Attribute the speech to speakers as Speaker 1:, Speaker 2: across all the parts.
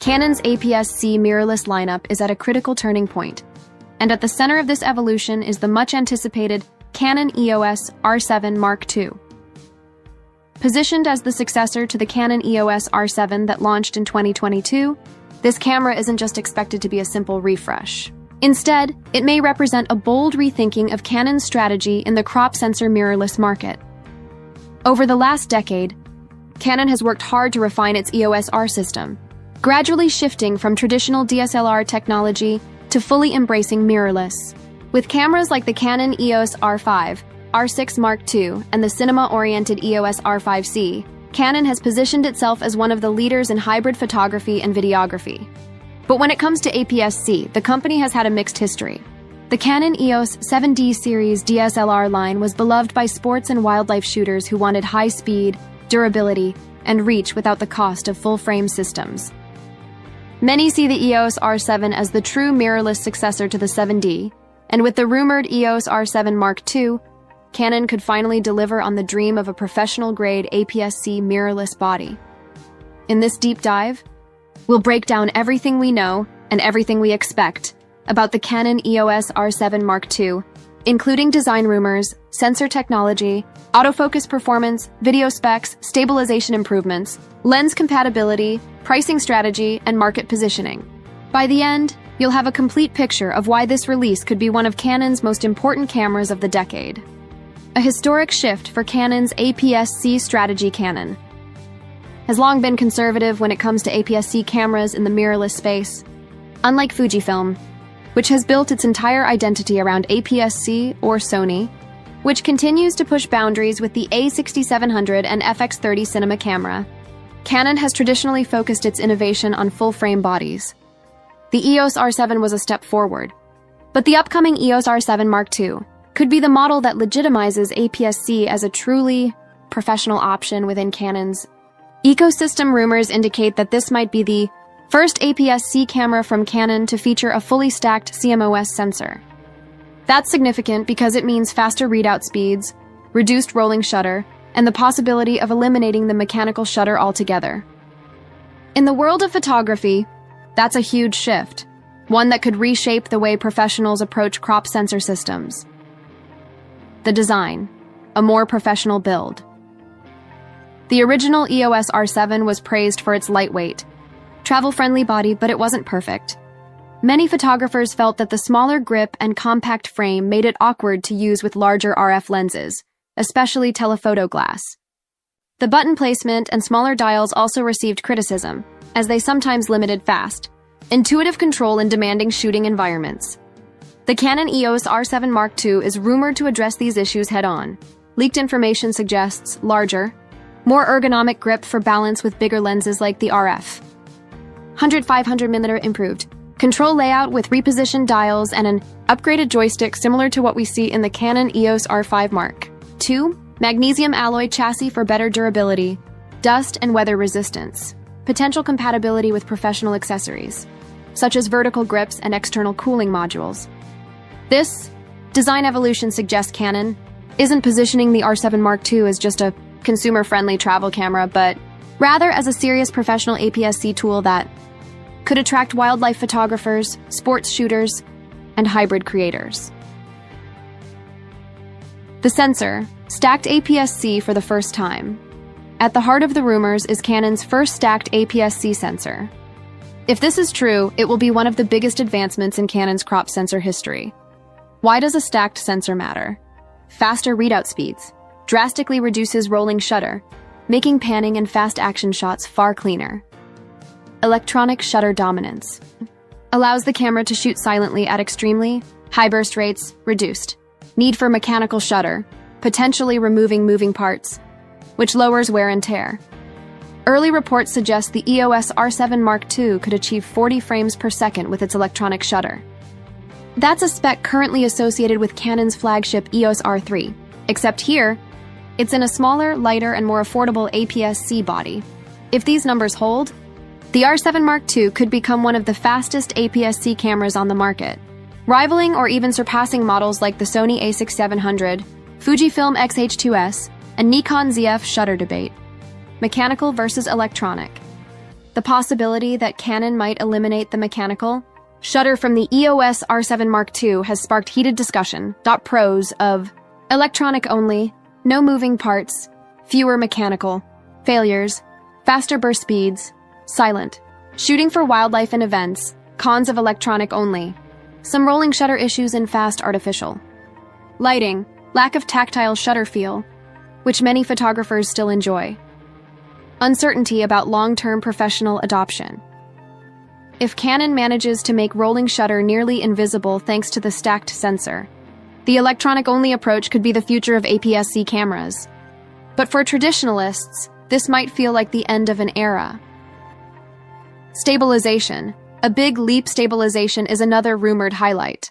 Speaker 1: Canon's APS-C mirrorless lineup is at a critical turning point, and at the center of this evolution is the much-anticipated Canon EOS R7 Mark II. Positioned as the successor to the Canon EOS R7 that launched in 2022, this camera isn't just expected to be a simple refresh. Instead, it may represent a bold rethinking of Canon's strategy in the crop sensor mirrorless market. Over the last decade, Canon has worked hard to refine its EOS R system, gradually shifting from traditional DSLR technology to fully embracing mirrorless. With cameras like the Canon EOS R5, R6 Mark II, and the cinema-oriented EOS R5C, Canon has positioned itself as one of the leaders in hybrid photography and videography. But when it comes to APS-C, the company has had a mixed history. The Canon EOS 7D series DSLR line was beloved by sports and wildlife shooters who wanted high speed, durability, and reach without the cost of full-frame systems. Many see the EOS R7 as the true mirrorless successor to the 7D, and with the rumored EOS R7 Mark II, Canon could finally deliver on the dream of a professional-grade APS-C mirrorless body. In this deep dive, we'll break down everything we know and everything we expect about the Canon EOS R7 Mark II, including design rumors, sensor technology, autofocus performance, video specs, stabilization improvements, lens compatibility, pricing strategy, and market positioning. By the end, you'll have a complete picture of why this release could be one of Canon's most important cameras of the decade. A historic shift for Canon's APS-C strategy. Canon has long been conservative when it comes to APS-C cameras in the mirrorless space. Unlike Fujifilm, which has built its entire identity around APS-C, or Sony, which continues to push boundaries with the A6700 and FX30 cinema camera, Canon has traditionally focused its innovation on full-frame bodies. The EOS R7 was a step forward, but the upcoming EOS R7 Mark II could be the model that legitimizes APS-C as a truly professional option within Canon's ecosystem. Rumors indicate that this might be the first APS-C camera from Canon to feature a fully stacked CMOS sensor. That's significant because it means faster readout speeds, reduced rolling shutter, and the possibility of eliminating the mechanical shutter altogether. In the world of photography, that's a huge shift, one that could reshape the way professionals approach crop sensor systems. The design, a more professional build. The original EOS R7 was praised for its lightweight, travel-friendly body, but it wasn't perfect. Many photographers felt that the smaller grip and compact frame made it awkward to use with larger RF lenses, especially telephoto glass. The button placement and smaller dials also received criticism, as they sometimes limited fast, intuitive control in demanding shooting environments. The Canon EOS R7 Mark II is rumored to address these issues head-on. Leaked information suggests larger, more ergonomic grip for balance with bigger lenses like the RF. 500mm improved control layout with repositioned dials and an upgraded joystick similar to what we see in the Canon EOS R5 Mark II. Magnesium alloy chassis for better durability, dust and weather resistance. Potential compatibility with professional accessories, such as vertical grips and external cooling modules. This design evolution suggests Canon isn't positioning the R7 Mark II as just a consumer-friendly travel camera, but rather as a serious professional APS-C tool that could attract wildlife photographers, sports shooters, and hybrid creators. The sensor, stacked APS-C for the first time. At the heart of the rumors is Canon's first stacked APS-C sensor. If this is true, it will be one of the biggest advancements in Canon's crop sensor history. Why does a stacked sensor matter? Faster readout speeds, drastically reduces rolling shutter, making panning and fast action shots far cleaner. Electronic shutter dominance. Allows the camera to shoot silently at extremely high burst rates, reduced. Need for mechanical shutter, potentially removing moving parts, which lowers wear and tear. Early reports suggest the EOS R7 Mark II could achieve 40 frames per second with its electronic shutter. That's a spec currently associated with Canon's flagship EOS R3, except here, it's in a smaller, lighter, and more affordable APS-C body. If these numbers hold, the R7 Mark II could become one of the fastest APS-C cameras on the market, rivaling or even surpassing models like the Sony a6700, Fujifilm X-H2S, and Nikon ZF shutter debate. Mechanical versus electronic. The possibility that Canon might eliminate the mechanical shutter from the EOS R7 Mark II has sparked heated discussion. Pros of electronic only, no moving parts, fewer mechanical failures, faster burst speeds, silent, shooting for wildlife and events, cons of electronic only, some rolling shutter issues and fast artificial lighting, lack of tactile shutter feel, which many photographers still enjoy, uncertainty about long-term professional adoption. If Canon manages to make rolling shutter nearly invisible thanks to the stacked sensor, the electronic-only approach could be the future of APS-C cameras. But for traditionalists, this might feel like the end of an era. Stabilization. A big leap stabilization is another rumored highlight.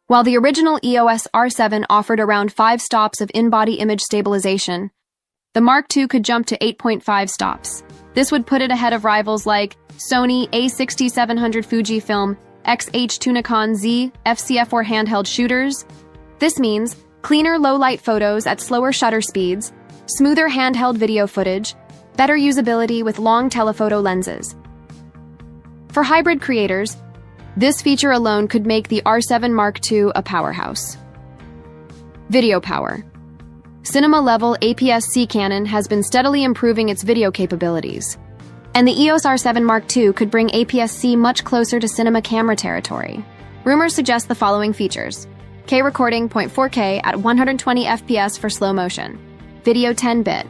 Speaker 1: While the original EOS R7 offered around 5 stops of in-body image stabilization, the Mark II could jump to 8.5 stops. This would put it ahead of rivals like Sony A6700 Fujifilm X-H2 Nikon Z FCF4 handheld shooters. This means cleaner low-light photos at slower shutter speeds, smoother handheld video footage, better usability with long telephoto lenses. For hybrid creators, this feature alone could make the R7 Mark II a powerhouse. Video power. Cinema-level APS-C Canon has been steadily improving its video capabilities, and the EOS R7 Mark II could bring APS-C much closer to cinema camera territory. Rumors suggest the following features: K recording 0.4K at 120 FPS for slow motion, video 10-bit,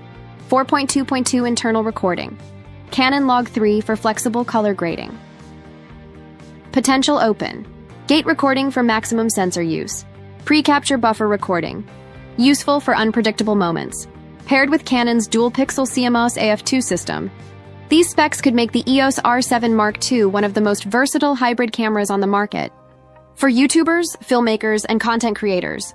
Speaker 1: 4.2.2 internal recording, Canon Log 3 for flexible color grading. Potential open. Gate recording for maximum sensor use. Pre-capture buffer recording. Useful for unpredictable moments. Paired with Canon's dual-pixel CMOS AF2 system, these specs could make the EOS R7 Mark II one of the most versatile hybrid cameras on the market. For YouTubers, filmmakers, and content creators,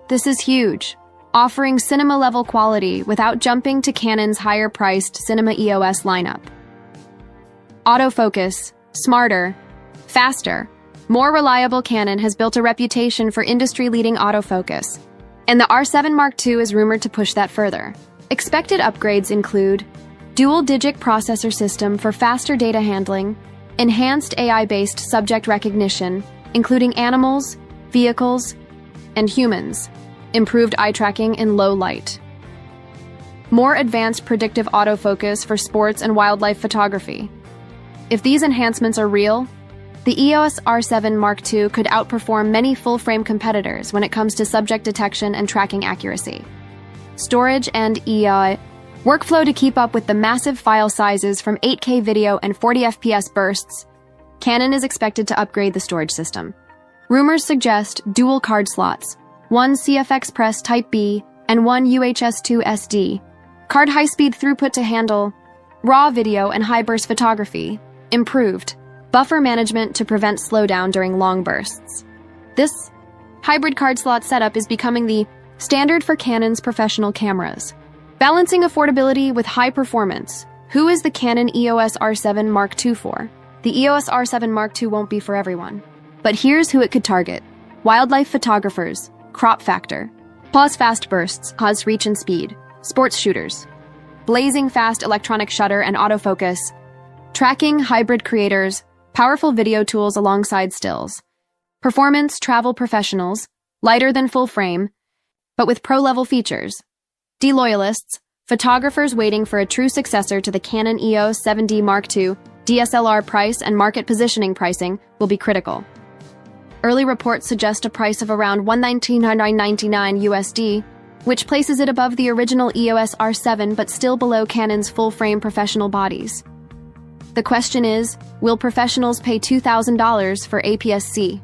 Speaker 1: this is huge, offering cinema-level quality without jumping to Canon's higher-priced Cinema EOS lineup. Autofocus. Smarter, faster, more reliable. Canon has built a reputation for industry-leading autofocus, and the R7 Mark II is rumored to push that further. Expected upgrades include dual-digit processor system for faster data handling, enhanced AI-based subject recognition, including animals, vehicles, and humans, improved eye tracking in low light, more advanced predictive autofocus for sports and wildlife photography. If these enhancements are real, the EOS R7 Mark II could outperform many full-frame competitors when it comes to subject detection and tracking accuracy. Storage and AI workflow. To keep up with the massive file sizes from 8K video and 40 FPS bursts, Canon is expected to upgrade the storage system. Rumors suggest dual card slots, one CF Express Type B and one UHS-2 SD. Card high-speed throughput to handle raw video and high-burst photography. Improved buffer management to prevent slowdown during long bursts. This hybrid card slot setup is becoming the standard for Canon's professional cameras. Balancing affordability with high performance. Who is the Canon EOS R7 Mark II for? The EOS R7 Mark II won't be for everyone. But here's who it could target: wildlife photographers, crop factor, pause fast bursts, cause reach and speed, sports shooters, blazing fast electronic shutter and autofocus, tracking hybrid creators, powerful video tools alongside stills, performance travel professionals, lighter than full frame, but with pro-level features. D-loyalists, photographers waiting for a true successor to the Canon EOS 7D Mark II, DSLR price and market positioning pricing will be critical. Early reports suggest a price of around $119.99 USD, which places it above the original EOS R7 but still below Canon's full-frame professional bodies. The question is, will professionals pay $2,000 for APS-C?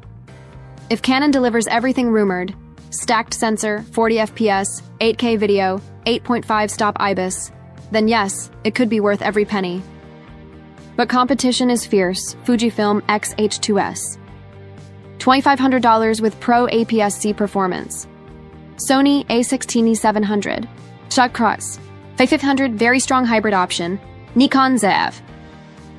Speaker 1: If Canon delivers everything rumored, stacked sensor, 40 FPS, 8K video, 8.5 stop IBIS, then yes, it could be worth every penny. But competition is fierce. Fujifilm X-H2S, $2,500 with Pro APS-C performance. Sony A16E700, shot cross, 5500 very strong hybrid option. Nikon ZF,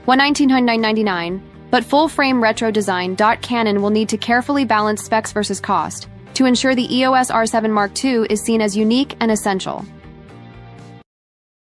Speaker 1: $119.99, but full-frame retro design. Canon will need to carefully balance specs versus cost to ensure the EOS R7 Mark II is seen as unique and essential.